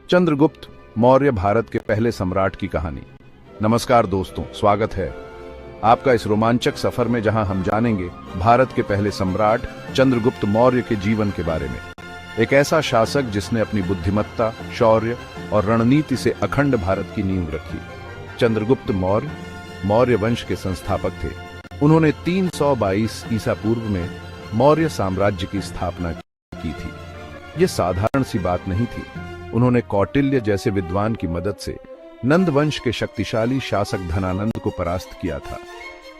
चंद्रगुप्त मौर्य भारत के पहले सम्राट की कहानी। नमस्कार दोस्तों, स्वागत है आपका इस रोमांचक सफर में, जहां हम जानेंगे भारत के पहले सम्राट चंद्रगुप्त मौर्य के जीवन के बारे में। एक ऐसा शासक जिसने अपनी बुद्धिमत्ता, शौर्य और रणनीति से अखंड भारत की नींव रखी। चंद्रगुप्त मौर्य मौर्य वंश के संस्थापक थे। उन्होंने 322 ईसा पूर्व में मौर्य साम्राज्य की स्थापना की थी। यह साधारण सी बात नहीं थी। उन्होंने कौटिल्य जैसे विद्वान की मदद से नंद वंश के शक्तिशाली शासक धनानंद को परास्त किया था।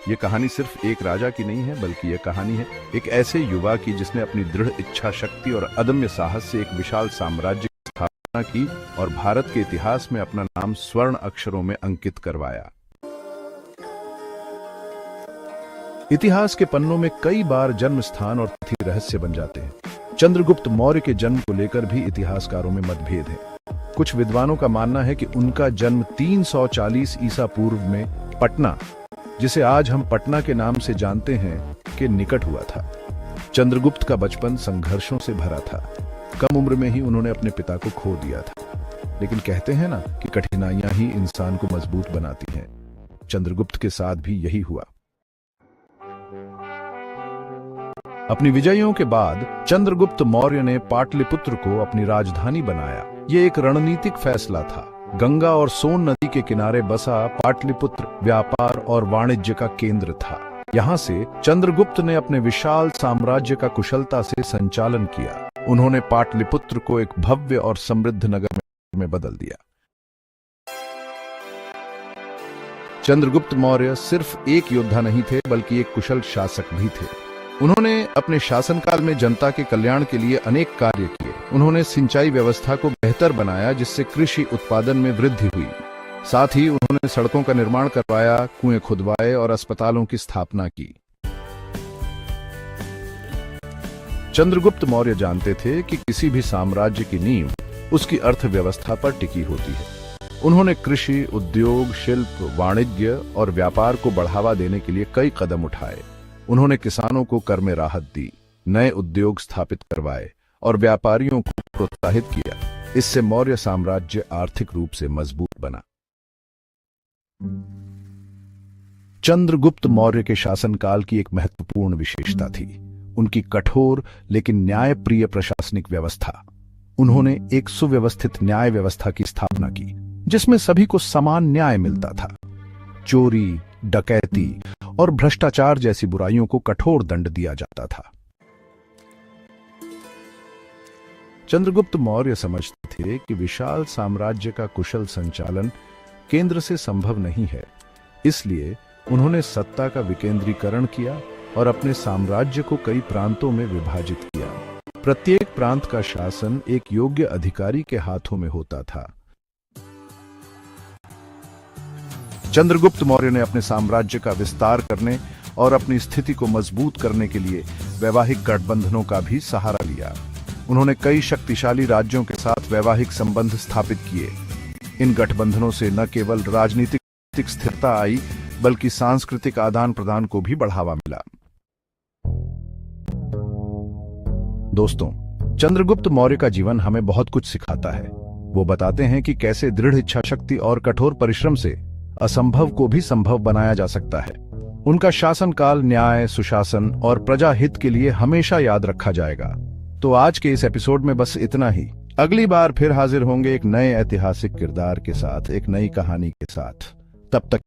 यह कहानी सिर्फ एक राजा की नहीं है, बल्कि यह कहानी है एक ऐसे युवा की जिसने अपनी दृढ़ इच्छा शक्ति और अदम्य साहस से एक विशाल साम्राज्य की स्थापना की और भारत के इतिहास में अपना नाम स्वर्ण अक्षरों में अंकित करवाया। इतिहास के पन्नों में कई बार जन्म स्थान और तिथि रहस्य बन जाते हैं। चंद्रगुप्त मौर्य के जन्म को लेकर भी इतिहासकारों में मतभेद है। कुछ विद्वानों का मानना है कि उनका जन्म 340 ईसा पूर्व में पटना, जिसे आज हम पटना के नाम से जानते हैं, के निकट हुआ था। चंद्रगुप्त का बचपन संघर्षों से भरा था। कम उम्र में ही उन्होंने अपने पिता को खो दिया था, लेकिन कहते हैं ना कि कठिनाइयां ही इंसान को मजबूत बनाती हैं। चंद्रगुप्त के साथ भी यही हुआ। अपनी विजयों के बाद चंद्रगुप्त मौर्य ने पाटलिपुत्र को अपनी राजधानी बनाया। यह एक रणनीतिक फैसला था। गंगा और सोन नदी के किनारे बसा पाटलिपुत्र व्यापार और वाणिज्य का केंद्र था। यहां से चंद्रगुप्त ने अपने विशाल साम्राज्य का कुशलता से संचालन किया। उन्होंने पाटलिपुत्र को एक भव्य और समृद्ध नगर में बदल दिया। चंद्रगुप्त मौर्य सिर्फ एक योद्धा नहीं थे, बल्कि एक कुशल शासक भी थे। उन्होंने अपने शासनकाल में जनता के कल्याण के लिए अनेक कार्य किए। उन्होंने सिंचाई व्यवस्था को बेहतर बनाया, जिससे कृषि उत्पादन में वृद्धि हुई। साथ ही उन्होंने सड़कों का निर्माण करवाया, कुएं खुदवाए और अस्पतालों की स्थापना की। चंद्रगुप्त मौर्य जानते थे कि किसी भी साम्राज्य की नींव उसकी अर्थव्यवस्था पर टिकी होती है। उन्होंने कृषि, उद्योग, शिल्प, वाणिज्य और व्यापार को बढ़ावा देने के लिए कई कदम उठाए। उन्होंने किसानों को कर में राहत दी, नए उद्योग स्थापित करवाए और व्यापारियों को प्रोत्साहित किया। इससे मौर्य साम्राज्य आर्थिक रूप से मजबूत बना। चंद्रगुप्त मौर्य के शासनकाल की एक महत्वपूर्ण विशेषता थी उनकी कठोर लेकिन न्यायप्रिय प्रशासनिक व्यवस्था। उन्होंने एक सुव्यवस्थित न्याय व्यवस्था की स्थापना की, जिसमें सभी को समान न्याय मिलता था। चोरी, डकैती और भ्रष्टाचार जैसी बुराइयों को कठोर दंड दिया जाता था। चंद्रगुप्त मौर्य समझते थे कि विशाल साम्राज्य का कुशल संचालन केंद्र से संभव नहीं है। इसलिए उन्होंने सत्ता का विकेंद्रीकरण किया और अपने साम्राज्य को कई प्रांतों में विभाजित किया। प्रत्येक प्रांत का शासन एक योग्य अधिकारी के हाथों में होता था। चंद्रगुप्त मौर्य ने अपने साम्राज्य का विस्तार करने और अपनी स्थिति को मजबूत करने के लिए वैवाहिक गठबंधनों का भी सहारा लिया। उन्होंने कई शक्तिशाली राज्यों के साथ वैवाहिक संबंध स्थापित किए। इन गठबंधनों से न केवल राजनीतिक स्थिरता आई, बल्कि सांस्कृतिक आदान प्रदान को भी बढ़ावा मिला। दोस्तों, चंद्रगुप्त मौर्य का जीवन हमें बहुत कुछ सिखाता है। वो बताते हैं कि कैसे दृढ़ इच्छा शक्ति और कठोर परिश्रम से असंभव को भी संभव बनाया जा सकता है। उनका शासनकाल न्याय, सुशासन और प्रजा हित के लिए हमेशा याद रखा जाएगा। तो आज के इस एपिसोड में बस इतना ही। अगली बार फिर हाजिर होंगे एक नए ऐतिहासिक किरदार के साथ, एक नई कहानी के साथ। तब तक